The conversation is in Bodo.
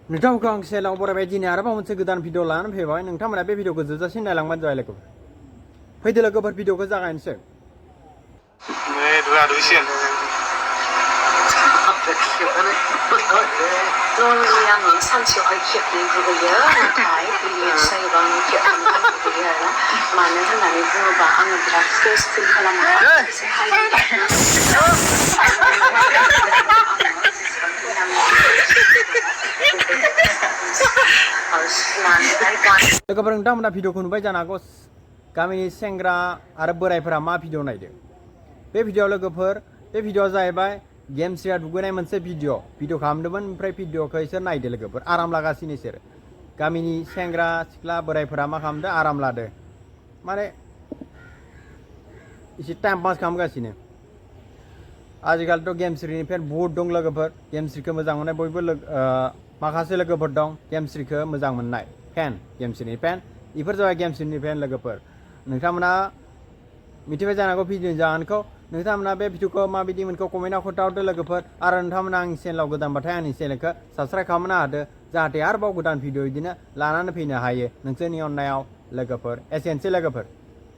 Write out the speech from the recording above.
नोंथांमोनखौ आं सेलाव बरायबाय दिनै आरोबाव मोनसे गोदान भिडिअ लानानै फैबाय नोंथांमोना बे भिडिअखौ जोबजासिम नायलांबानो जाबाय लोगोफोर फैदो लोगोफोर भिडिअखौ जागायनोसै Normally आङो सानसेयावहाय खेबनै दुगैयो नाथाय पिरियड्स जायोबा आङो खेबथाम दुगैयो आरो मानो होननानै बुङोबा आङो बिराद फ्रेश फिल खालामो लोगोफोर नोंथांमोना भिडिअखौ नुबाय जानो हागौ गामिनि सेंग्रा आरो बोराइफोरा मा भिडिअ नायदों बे भिडिअ लोगोफोर बे भिडिअआ जाहैबाय गेमस्रिया दुगैनाय मोनसे भिडिअ खालामदोंमोन ओमफ्राय भिडिअखौ इसोर नायदो लोगोफोर आराम लागासिनो इसोर गामिनि सेंग्रा सिख्ला बोराइफोरा मा खालामदों आराम लादो माने एसे टाइम पास खालामगासिनो आजिखालिथ' गेमस्रिनि फेन बहुद दं लोगोफोर गेमस्रिखौ मोजां मोननाय बयबो माखासे लोगोफोर दं गेमस्रिखौ मोजां मोननाय फेन गेमस्रिनि फेन बेफोर जाबाय गेमस्रिनि फेन लोगोफोर नोंथांमोना मिथिबाय जानो हागौ भिडिअनि जाहोनखौ नोंथांमोना बे भिडिअखौ माबायदि मोनखौ कमेन्टआव खोन्थाहरदो लोगोफोर आरो नोंथांमोना आंनि चेनेलाव गोदानबाथाय आंनि चेनेलखौ साबस्क्राइब खालामना होदो जाहाथे आरोबाव गोदान भिडिअ बिदिनो लानानै फैनो हायो नोंसोरनि अननायाव लोगोफोर एसेनोसै लोगोफोर